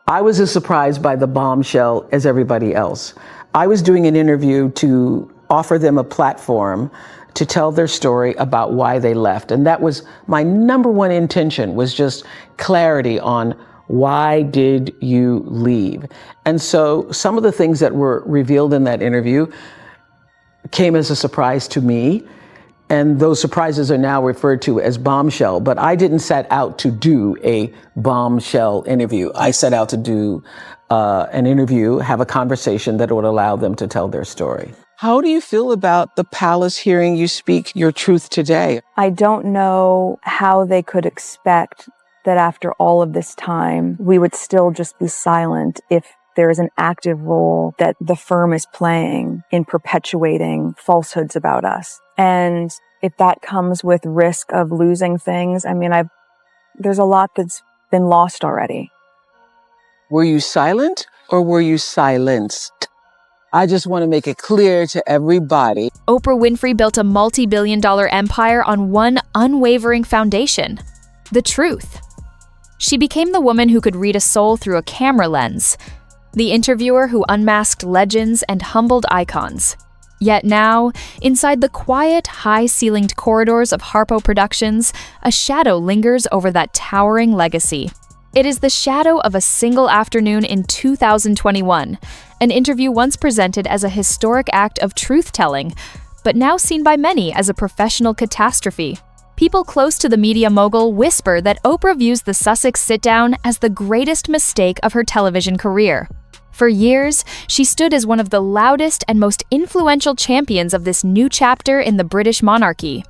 I was as surprised by the bombshell as everybody else. I was doing an interview to offer them a platform to tell their story about why they left. And that was my number one intention, was just clarity on why did you leave? And so some of the things that were revealed in that interview came as a surprise to me. And those surprises are now referred to as bombshell. But I didn't set out to do a bombshell interview. I set out to do an interview, have a conversation that would allow them to tell their story. How do you feel about the palace hearing you speak your truth today? I don't know how they could expect that after all of this time, we would still just be silent if there is an active role that the firm is playing in perpetuating falsehoods about us. And if that comes with risk of losing things, I mean, there's a lot that's been lost already. Were you silent or were you silenced? I just want to make it clear to everybody. Oprah Winfrey built a multi-billion-dollar empire on one unwavering foundation: the truth. She became the woman who could read a soul through a camera lens, the interviewer who unmasked legends and humbled icons. Yet now, inside the quiet, high-ceilinged corridors of Harpo Productions, a shadow lingers over that towering legacy. It is the shadow of a single afternoon in 2021, an interview once presented as a historic act of truth-telling, but now seen by many as a professional catastrophe. People close to the media mogul whisper that Oprah views the Sussex sit-down as the greatest mistake of her television career. For years, she stood as one of the loudest and most influential champions of this new chapter in the British monarchy.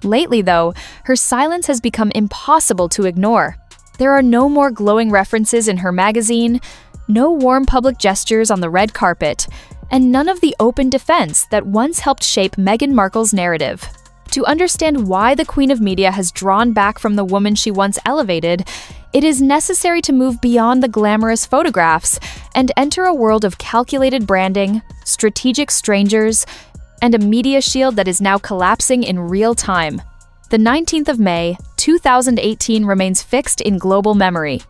Lately, though, her silence has become impossible to ignore. There are no more glowing references in her magazine, no warm public gestures on the red carpet, and none of the open defense that once helped shape Meghan Markle's narrative. To understand why the Queen of Media has drawn back from the woman she once elevated, it is necessary to move beyond the glamorous photographs and enter a world of calculated branding, strategic strangers, and a media shield that is now collapsing in real time. The 19th of May, 2018 remains fixed in global memory.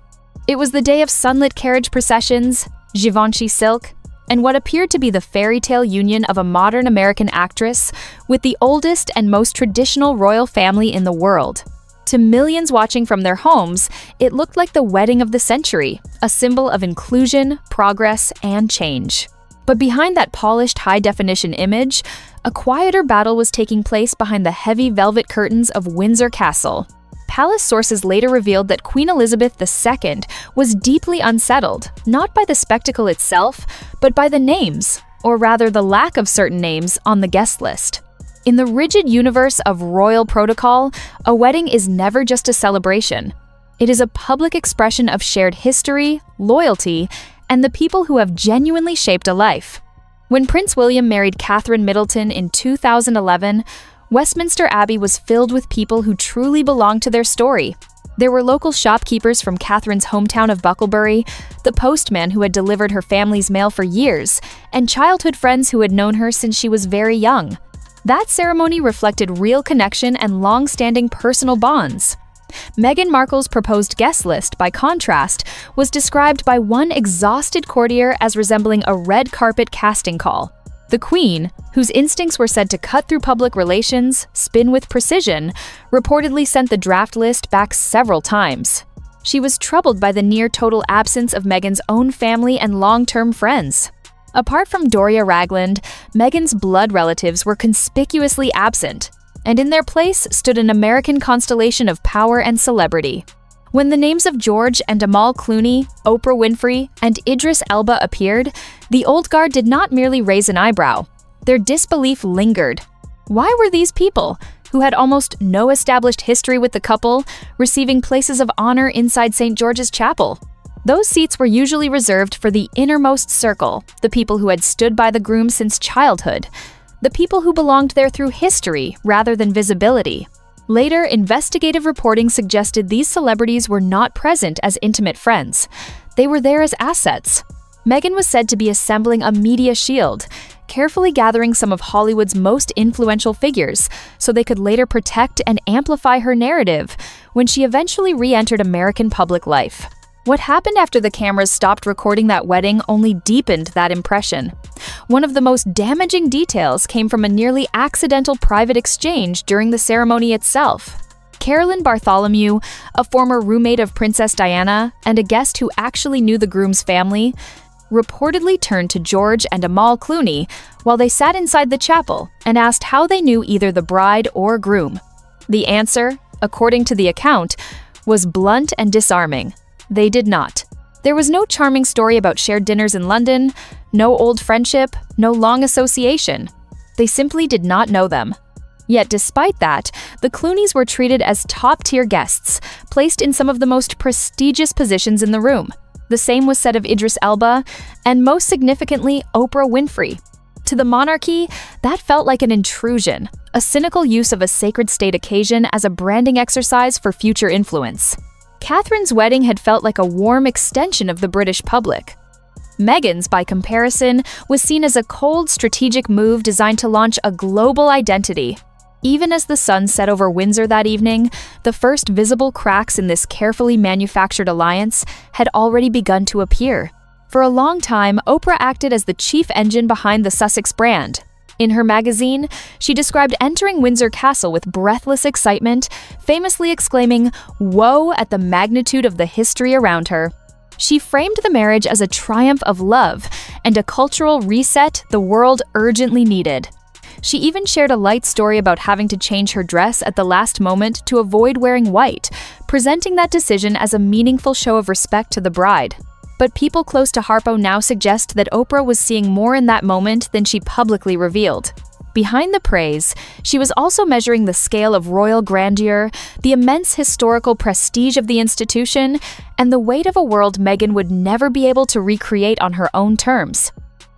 It was the day of sunlit carriage processions, Givenchy silk, and what appeared to be the fairy tale union of a modern American actress with the oldest and most traditional royal family in the world. To millions watching from their homes, it looked like the wedding of the century, a symbol of inclusion, progress, and change. But behind that polished high-definition image, a quieter battle was taking place behind the heavy velvet curtains of Windsor Castle. Palace sources later revealed that Queen Elizabeth II was deeply unsettled, not by the spectacle itself, but by the names, or rather the lack of certain names, on the guest list. In the rigid universe of royal protocol, a wedding is never just a celebration. It is a public expression of shared history, loyalty, and the people who have genuinely shaped a life. When Prince William married Catherine Middleton in 2011, Westminster Abbey was filled with people who truly belonged to their story. There were local shopkeepers from Catherine's hometown of Bucklebury, the postman who had delivered her family's mail for years, and childhood friends who had known her since she was very young. That ceremony reflected real connection and long-standing personal bonds. Meghan Markle's proposed guest list, by contrast, was described by one exhausted courtier as resembling a red carpet casting call. The Queen, whose instincts were said to cut through public relations, spin with precision, reportedly sent the draft list back several times. She was troubled by the near-total absence of Meghan's own family and long-term friends. Apart from Doria Ragland, Meghan's blood relatives were conspicuously absent, and in their place stood an American constellation of power and celebrity. When the names of George and Amal Clooney, Oprah Winfrey, and Idris Elba appeared, the old guard did not merely raise an eyebrow. Their disbelief lingered. Why were these people, who had almost no established history with the couple, receiving places of honor inside St. George's Chapel? Those seats were usually reserved for the innermost circle, the people who had stood by the groom since childhood, the people who belonged there through history rather than visibility. Later, investigative reporting suggested these celebrities were not present as intimate friends. They were there as assets. Meghan was said to be assembling a media shield, carefully gathering some of Hollywood's most influential figures so they could later protect and amplify her narrative when she eventually re-entered American public life. What happened after the cameras stopped recording that wedding only deepened that impression. One of the most damaging details came from a nearly accidental private exchange during the ceremony itself. Carolyn Bartholomew, a former roommate of Princess Diana and a guest who actually knew the groom's family, reportedly turned to George and Amal Clooney while they sat inside the chapel and asked how they knew either the bride or groom. The answer, according to the account, was blunt and disarming. They did not. There was no charming story about shared dinners in London, no old friendship, no long association. They simply did not know them. Yet despite that, the Clooneys were treated as top-tier guests, placed in some of the most prestigious positions in the room. The same was said of Idris Elba, and most significantly, Oprah Winfrey. To the monarchy, that felt like an intrusion, a cynical use of a sacred state occasion as a branding exercise for future influence. Catherine's wedding had felt like a warm extension of the British public. Meghan's, by comparison, was seen as a cold, strategic move designed to launch a global identity. Even as the sun set over Windsor that evening, the first visible cracks in this carefully manufactured alliance had already begun to appear. For a long time, Oprah acted as the chief engine behind the Sussex brand. In her magazine, she described entering Windsor Castle with breathless excitement, famously exclaiming, "Woe" at the magnitude of the history around her. She framed the marriage as a triumph of love and a cultural reset the world urgently needed. She even shared a light story about having to change her dress at the last moment to avoid wearing white, presenting that decision as a meaningful show of respect to the bride. But people close to Harpo now suggest that Oprah was seeing more in that moment than she publicly revealed. Behind the praise, she was also measuring the scale of royal grandeur, the immense historical prestige of the institution, and the weight of a world Meghan would never be able to recreate on her own terms.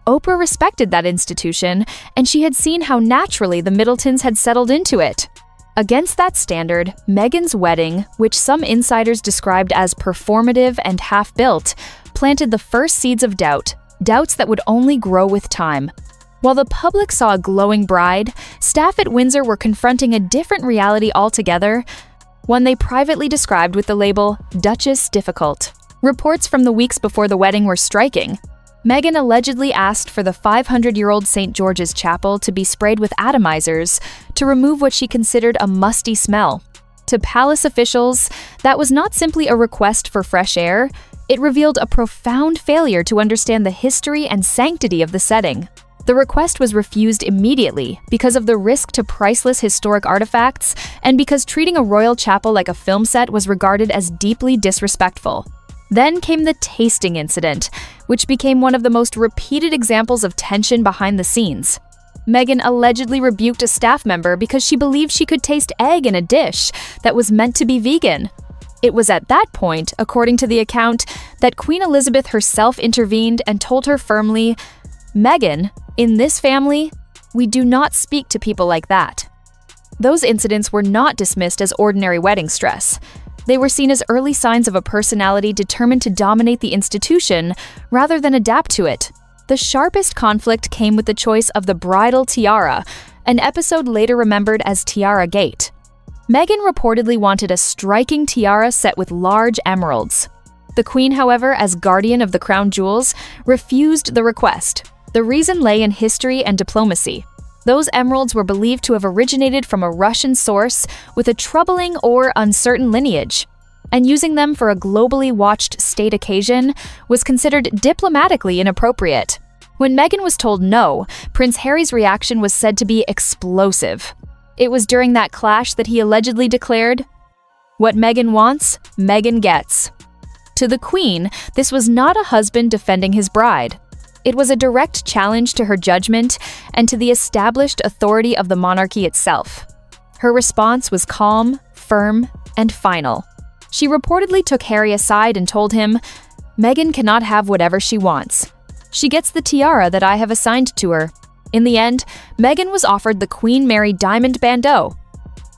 Oprah respected that institution, and she had seen how naturally the Middletons had settled into it. Against that standard, Meghan's wedding, which some insiders described as performative and half-built, planted the first seeds of doubt, doubts that would only grow with time. While the public saw a glowing bride, staff at Windsor were confronting a different reality altogether, one they privately described with the label Duchess Difficult. Reports from the weeks before the wedding were striking. Meghan allegedly asked for the 500-year-old St. George's Chapel to be sprayed with atomizers to remove what she considered a musty smell. To palace officials, that was not simply a request for fresh air, it revealed a profound failure to understand the history and sanctity of the setting. The request was refused immediately because of the risk to priceless historic artifacts and because treating a royal chapel like a film set was regarded as deeply disrespectful. Then came the tasting incident, which became one of the most repeated examples of tension behind the scenes. Meghan allegedly rebuked a staff member because she believed she could taste egg in a dish that was meant to be vegan. It was at that point, according to the account, that Queen Elizabeth herself intervened and told her firmly, "Meghan, in this family, we do not speak to people like that." Those incidents were not dismissed as ordinary wedding stress. They were seen as early signs of a personality determined to dominate the institution rather than adapt to it. The sharpest conflict came with the choice of the bridal tiara, an episode later remembered as Tiara Gate. Meghan reportedly wanted a striking tiara set with large emeralds. The Queen, however, as guardian of the crown jewels, refused the request. The reason lay in history and diplomacy. Those emeralds were believed to have originated from a Russian source with a troubling or uncertain lineage, and using them for a globally watched state occasion was considered diplomatically inappropriate. When Meghan was told no, Prince Harry's reaction was said to be explosive. It was during that clash that he allegedly declared, "What Meghan wants, Meghan gets." To the Queen, this was not a husband defending his bride. It was a direct challenge to her judgment and to the established authority of the monarchy itself. Her response was calm, firm, and final. She reportedly took Harry aside and told him, "Meghan cannot have whatever she wants. She gets the tiara that I have assigned to her." In the end, Meghan was offered the Queen Mary Diamond Bandeau.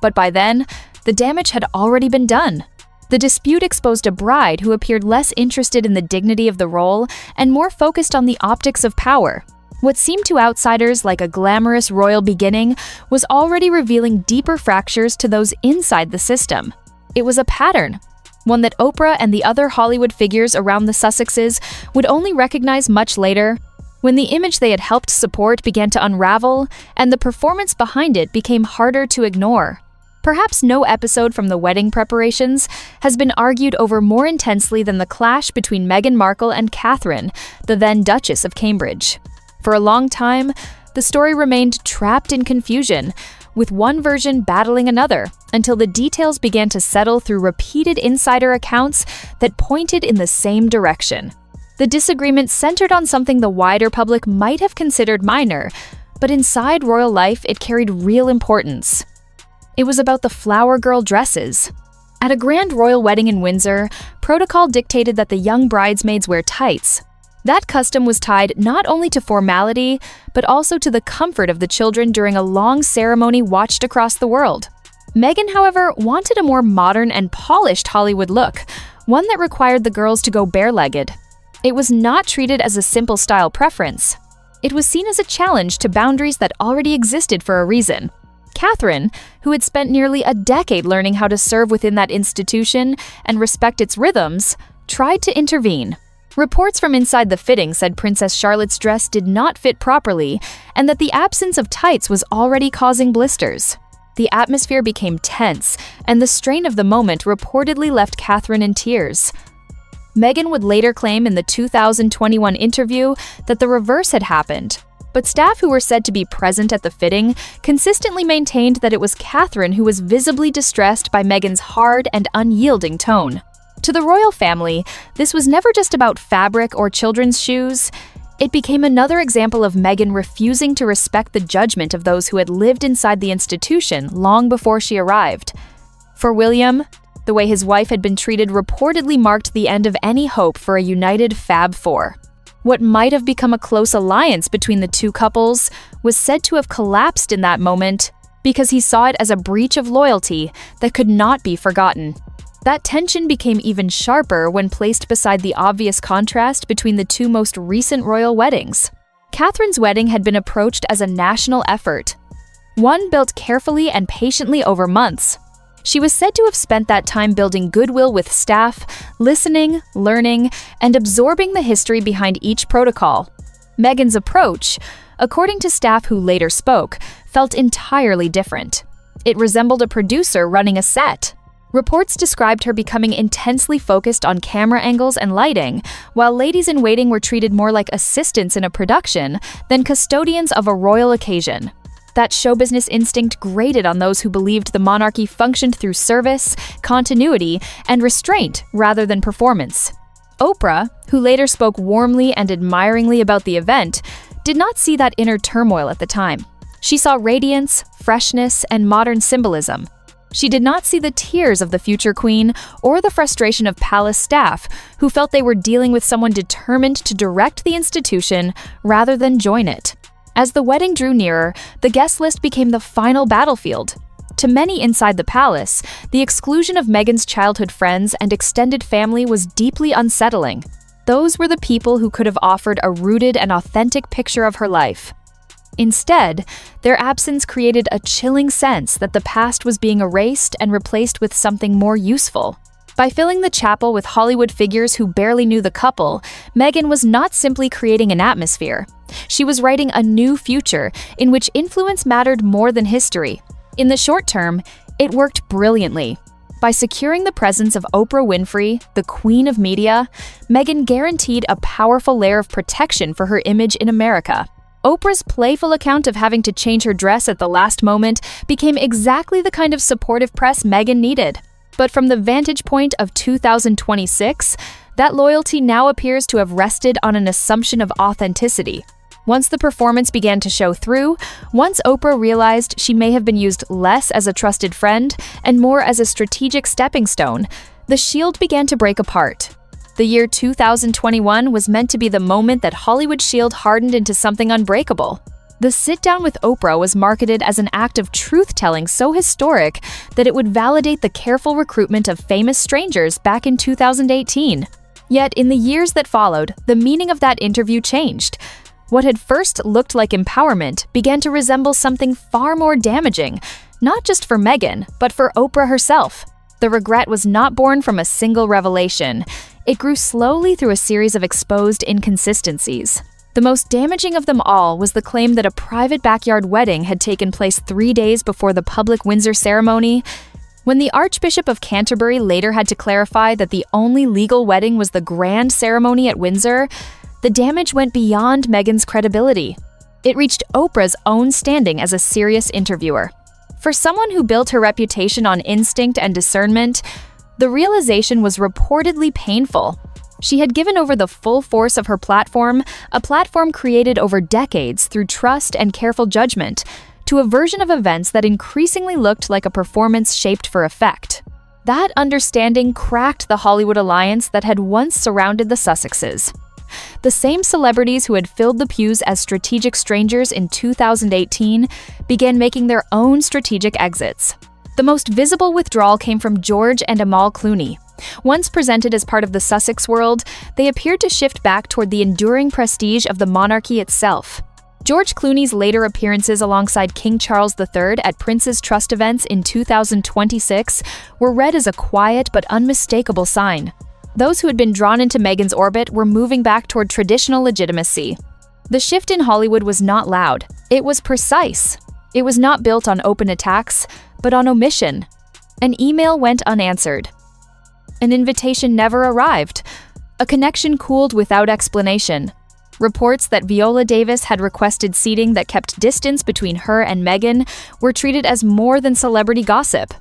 But by then, the damage had already been done. The dispute exposed a bride who appeared less interested in the dignity of the role and more focused on the optics of power. What seemed to outsiders like a glamorous royal beginning was already revealing deeper fractures to those inside the system. It was a pattern. one that Oprah and the other Hollywood figures around the Sussexes would only recognize much later, when the image they had helped support began to unravel and the performance behind it became harder to ignore. Perhaps no episode from the wedding preparations has been argued over more intensely than the clash between Meghan Markle and Catherine, the then Duchess of Cambridge. For a long time, the story remained trapped in confusion, with one version battling another, until the details began to settle through repeated insider accounts that pointed in the same direction. The disagreement centered on something the wider public might have considered minor, but inside royal life it carried real importance. It was about the flower girl dresses. At a grand royal wedding in Windsor, protocol dictated that the young bridesmaids wear tights. That custom was tied not only to formality, but also to the comfort of the children during a long ceremony watched across the world. Meghan, however, wanted a more modern and polished Hollywood look, one that required the girls to go bare-legged. It was not treated as a simple style preference. It was seen as a challenge to boundaries that already existed for a reason. Catherine, who had spent nearly a decade learning how to serve within that institution and respect its rhythms, tried to intervene. Reports from inside the fitting said Princess Charlotte's dress did not fit properly and that the absence of tights was already causing blisters. The atmosphere became tense, and the strain of the moment reportedly left Catherine in tears. Meghan would later claim in the 2021 interview that the reverse had happened, but staff who were said to be present at the fitting consistently maintained that it was Catherine who was visibly distressed by Meghan's hard and unyielding tone. To the royal family, this was never just about fabric or children's shoes. It became another example of Meghan refusing to respect the judgment of those who had lived inside the institution long before she arrived. For William, the way his wife had been treated reportedly marked the end of any hope for a united Fab Four. What might have become a close alliance between the two couples was said to have collapsed in that moment because he saw it as a breach of loyalty that could not be forgotten. That tension became even sharper when placed beside the obvious contrast between the two most recent royal weddings. Catherine's wedding had been approached as a national effort, one built carefully and patiently over months. She was said to have spent that time building goodwill with staff, listening, learning, and absorbing the history behind each protocol. Meghan's approach, according to staff who later spoke, felt entirely different. It resembled a producer running a set. Reports described her becoming intensely focused on camera angles and lighting, while ladies-in-waiting were treated more like assistants in a production than custodians of a royal occasion. That show business instinct grated on those who believed the monarchy functioned through service, continuity, and restraint rather than performance. Oprah, who later spoke warmly and admiringly about the event, did not see that inner turmoil at the time. She saw radiance, freshness, and modern symbolism. She did not see the tears of the future queen or the frustration of palace staff who felt they were dealing with someone determined to direct the institution rather than join it. As the wedding drew nearer, the guest list became the final battlefield. To many inside the palace, the exclusion of Meghan's childhood friends and extended family was deeply unsettling. Those were the people who could have offered a rooted and authentic picture of her life. Instead, their absence created a chilling sense that the past was being erased and replaced with something more useful. By filling the chapel with Hollywood figures who barely knew the couple, Meghan was not simply creating an atmosphere. She was writing a new future in which influence mattered more than history. In the short term, it worked brilliantly. By securing the presence of Oprah Winfrey, the queen of media, Meghan guaranteed a powerful layer of protection for her image in America. Oprah's playful account of having to change her dress at the last moment became exactly the kind of supportive press Meghan needed. But from the vantage point of 2026, that loyalty now appears to have rested on an assumption of authenticity. Once the performance began to show through, once Oprah realized she may have been used less as a trusted friend and more as a strategic stepping stone, the shield began to break apart. The year 2021 was meant to be the moment that Hollywood's shield hardened into something unbreakable. The sit-down with Oprah was marketed as an act of truth-telling so historic that it would validate the careful recruitment of famous strangers back in 2018. Yet, in the years that followed, the meaning of that interview changed. What had first looked like empowerment began to resemble something far more damaging, not just for Meghan, but for Oprah herself. The regret was not born from a single revelation. It grew slowly through a series of exposed inconsistencies. The most damaging of them all was the claim that a private backyard wedding had taken place 3 days before the public Windsor ceremony. When the Archbishop of Canterbury later had to clarify that the only legal wedding was the grand ceremony at Windsor, the damage went beyond Meghan's credibility. It reached Oprah's own standing as a serious interviewer. For someone who built her reputation on instinct and discernment, the realization was reportedly painful. She had given over the full force of her platform, a platform created over decades through trust and careful judgment, to a version of events that increasingly looked like a performance shaped for effect. That understanding cracked the Hollywood alliance that had once surrounded the Sussexes. The same celebrities who had filled the pews as strategic strangers in 2018 began making their own strategic exits. The most visible withdrawal came from George and Amal Clooney. Once presented as part of the Sussex world, they appeared to shift back toward the enduring prestige of the monarchy itself. George Clooney's later appearances alongside King Charles III at Prince's Trust events in 2026 were read as a quiet but unmistakable sign. Those who had been drawn into Meghan's orbit were moving back toward traditional legitimacy. The shift in Hollywood was not loud. It was precise. It was not built on open attacks, but on omission. An email went unanswered. An invitation never arrived. A connection cooled without explanation. Reports that Viola Davis had requested seating that kept distance between her and Meghan were treated as more than celebrity gossip.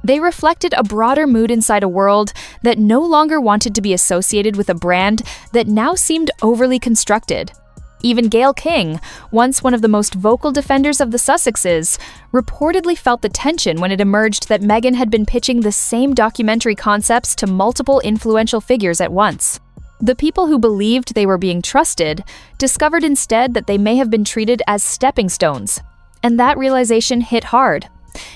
They reflected a broader mood inside a world that no longer wanted to be associated with a brand that now seemed overly constructed. Even Gayle King, once one of the most vocal defenders of the Sussexes, reportedly felt the tension when it emerged that Meghan had been pitching the same documentary concepts to multiple influential figures at once. The people who believed they were being trusted discovered instead that they may have been treated as stepping stones. And that realization hit hard.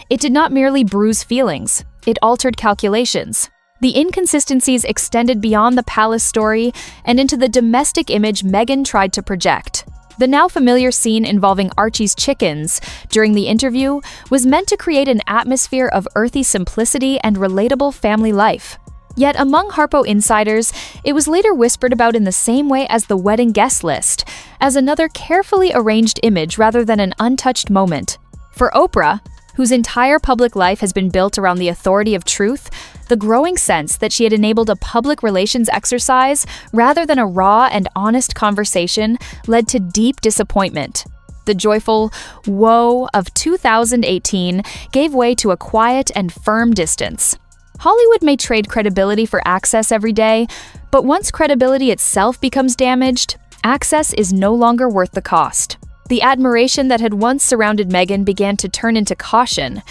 It did not merely bruise feelings, it altered calculations. The inconsistencies extended beyond the palace story and into the domestic image Meghan tried to project. The now familiar scene involving Archie's chickens during the interview was meant to create an atmosphere of earthy simplicity and relatable family life. Yet among Harpo insiders, it was later whispered about in the same way as the wedding guest list, as another carefully arranged image rather than an untouched moment. For Oprah, whose entire public life has been built around the authority of truth, the growing sense that she had enabled a public relations exercise rather than a raw and honest conversation led to deep disappointment. The joyful "whoa" of 2018 gave way to a quiet and firm distance. Hollywood may trade credibility for access every day, but once credibility itself becomes damaged, access is no longer worth the cost. The admiration that had once surrounded Meghan began to turn into caution,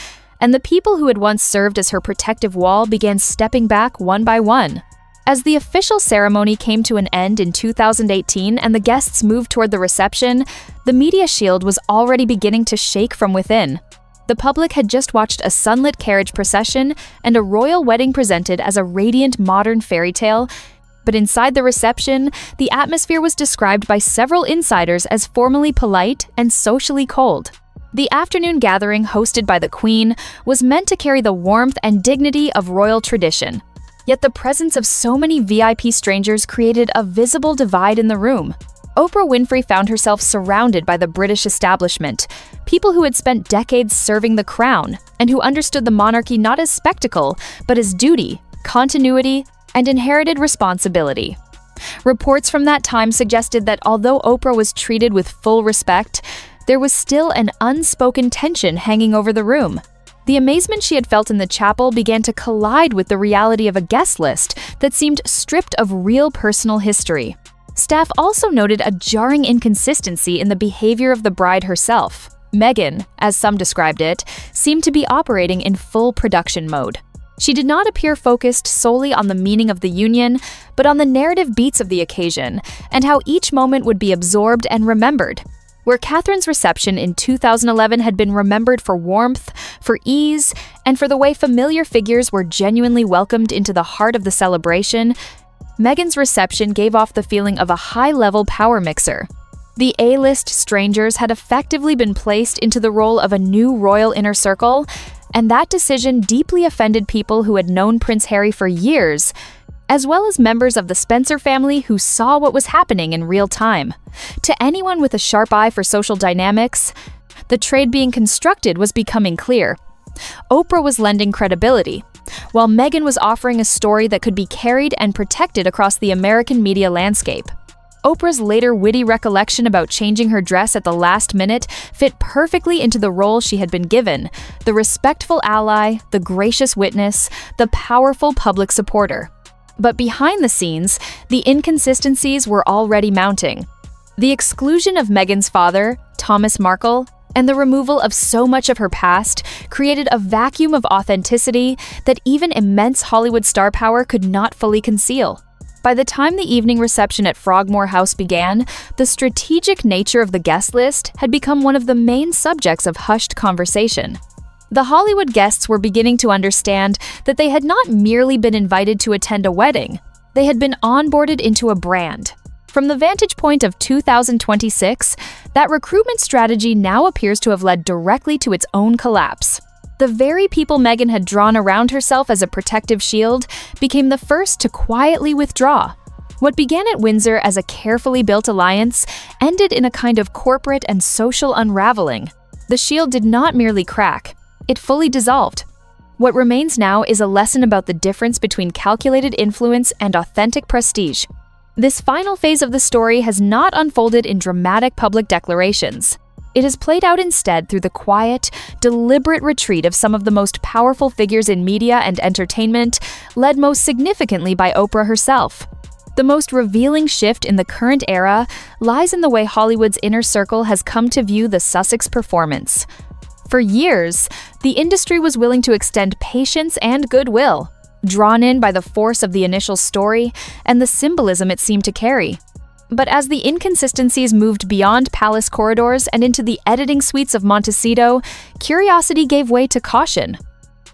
and the people who had once served as her protective wall began stepping back one by one. As the official ceremony came to an end in 2018 and the guests moved toward the reception, the media shield was already beginning to shake from within. The public had just watched a sunlit carriage procession and a royal wedding presented as a radiant modern fairy tale, but inside the reception, the atmosphere was described by several insiders as formally polite and socially cold. The afternoon gathering hosted by the Queen was meant to carry the warmth and dignity of royal tradition. Yet the presence of so many VIP strangers created a visible divide in the room. Oprah Winfrey found herself surrounded by the British establishment, people who had spent decades serving the crown and who understood the monarchy not as spectacle, but as duty, continuity, and inherited responsibility. Reports from that time suggested that although Oprah was treated with full respect, there was still an unspoken tension hanging over the room. The amazement she had felt in the chapel began to collide with the reality of a guest list that seemed stripped of real personal history. Staff also noted a jarring inconsistency in the behavior of the bride herself. Meghan, as some described it, seemed to be operating in full production mode. She did not appear focused solely on the meaning of the union, but on the narrative beats of the occasion and how each moment would be absorbed and remembered. Where Catherine's reception in 2011 had been remembered for warmth, for ease, and for the way familiar figures were genuinely welcomed into the heart of the celebration, Meghan's reception gave off the feeling of a high-level power mixer. The A-list strangers had effectively been placed into the role of a new royal inner circle, And that decision deeply offended people who had known Prince Harry for years, as well as members of the Spencer family who saw what was happening in real time. To anyone with a sharp eye for social dynamics, the trade being constructed was becoming clear. Oprah was lending credibility, while Meghan was offering a story that could be carried and protected across the American media landscape. Oprah's later witty recollection about changing her dress at the last minute fit perfectly into the role she had been given: the respectful ally, the gracious witness, the powerful public supporter. But behind the scenes, the inconsistencies were already mounting. The exclusion of Meghan's father, Thomas Markle, and the removal of so much of her past created a vacuum of authenticity that even immense Hollywood star power could not fully conceal. By the time the evening reception at Frogmore House began, the strategic nature of the guest list had become one of the main subjects of hushed conversation. The Hollywood guests were beginning to understand that they had not merely been invited to attend a wedding, they had been onboarded into a brand. From the vantage point of 2026, that recruitment strategy now appears to have led directly to its own collapse. The very people Meghan had drawn around herself as a protective shield became the first to quietly withdraw. What began at Windsor as a carefully built alliance ended in a kind of corporate and social unraveling. The shield did not merely crack, it fully dissolved. What remains now is a lesson about the difference between calculated influence and authentic prestige. This final phase of the story has not unfolded in dramatic public declarations. It has played out instead through the quiet, deliberate retreat of some of the most powerful figures in media and entertainment, led most significantly by Oprah herself. The most revealing shift in the current era lies in the way Hollywood's inner circle has come to view the Sussex performance. For years, the industry was willing to extend patience and goodwill, drawn in by the force of the initial story and the symbolism it seemed to carry. But as the inconsistencies moved beyond palace corridors and into the editing suites of Montecito, curiosity gave way to caution.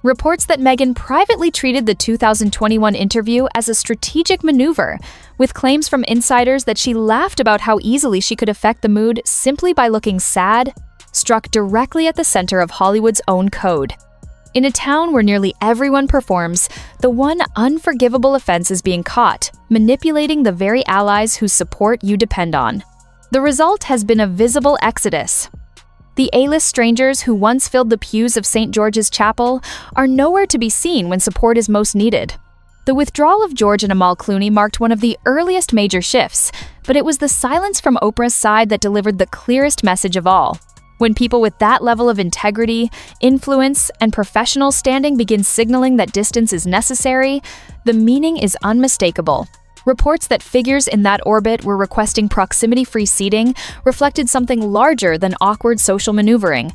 Reports that Meghan privately treated the 2021 interview as a strategic maneuver, with claims from insiders that she laughed about how easily she could affect the mood simply by looking sad, struck directly at the center of Hollywood's own code. In a town where nearly everyone performs, the one unforgivable offense is being caught, manipulating the very allies whose support you depend on. The result has been a visible exodus. The A-list strangers who once filled the pews of St. George's Chapel are nowhere to be seen when support is most needed. The withdrawal of George and Amal Clooney marked one of the earliest major shifts, but it was the silence from Oprah's side that delivered the clearest message of all. When people with that level of integrity, influence, and professional standing begin signaling that distance is necessary, the meaning is unmistakable. Reports that figures in that orbit were requesting proximity-free seating reflected something larger than awkward social maneuvering.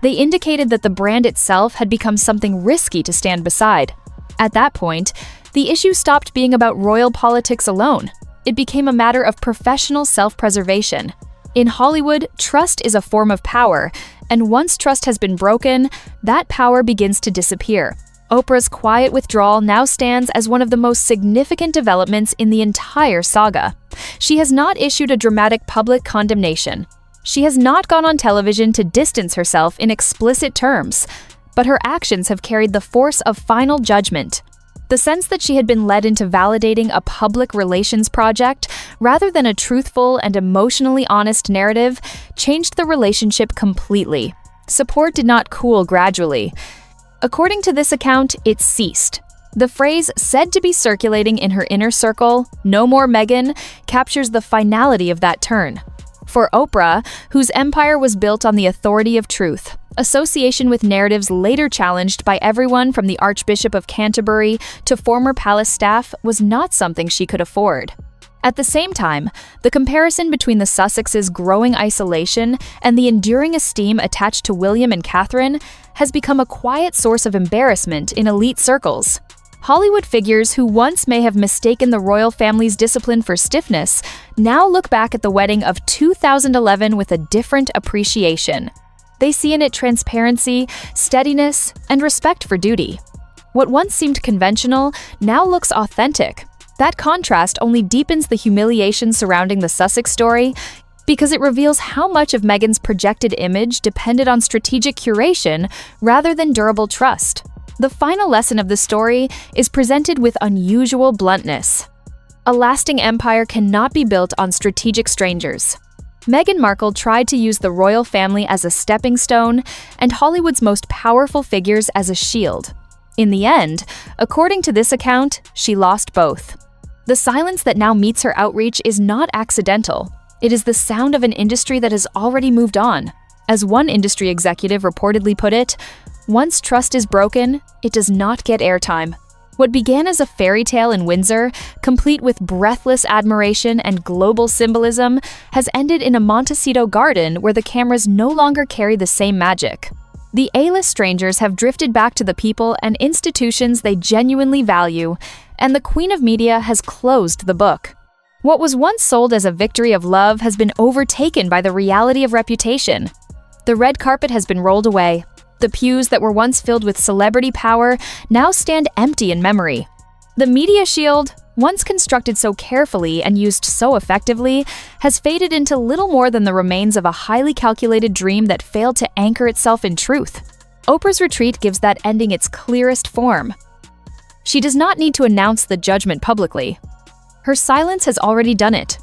They indicated that the brand itself had become something risky to stand beside. At that point, the issue stopped being about royal politics alone. It became a matter of professional self-preservation. In Hollywood, trust is a form of power, and once trust has been broken, that power begins to disappear. Oprah's quiet withdrawal now stands as one of the most significant developments in the entire saga. She has not issued a dramatic public condemnation. She has not gone on television to distance herself in explicit terms, but her actions have carried the force of final judgment. The sense that she had been led into validating a public relations project rather than a truthful and emotionally honest narrative changed the relationship completely. Support did not cool gradually. According to this account, it ceased. The phrase said to be circulating in her inner circle, "No more Meghan," captures the finality of that turn. For Oprah, whose empire was built on the authority of truth, association with narratives later challenged by everyone from the Archbishop of Canterbury to former palace staff was not something she could afford. At the same time, the comparison between the Sussexes' growing isolation and the enduring esteem attached to William and Catherine has become a quiet source of embarrassment in elite circles. Hollywood figures who once may have mistaken the royal family's discipline for stiffness now look back at the wedding of 2011 with a different appreciation. They see in it transparency, steadiness, and respect for duty. What once seemed conventional now looks authentic. That contrast only deepens the humiliation surrounding the Sussex story, because it reveals how much of Meghan's projected image depended on strategic curation rather than durable trust. The final lesson of the story is presented with unusual bluntness. A lasting empire cannot be built on strategic strangers. Meghan Markle tried to use the royal family as a stepping stone and Hollywood's most powerful figures as a shield. In the end, according to this account, she lost both. The silence that now meets her outreach is not accidental. It is the sound of an industry that has already moved on. As one industry executive reportedly put it, once trust is broken, it does not get airtime. What began as a fairy tale in Windsor, complete with breathless admiration and global symbolism, has ended in a Montecito garden where the cameras no longer carry the same magic. The A-list strangers have drifted back to the people and institutions they genuinely value, and the Queen of Media has closed the book. What was once sold as a victory of love has been overtaken by the reality of reputation. The red carpet has been rolled away. The pews that were once filled with celebrity power now stand empty in memory. The media shield, once constructed so carefully and used so effectively, has faded into little more than the remains of a highly calculated dream that failed to anchor itself in truth. Oprah's retreat gives that ending its clearest form. She does not need to announce the judgment publicly. Her silence has already done it,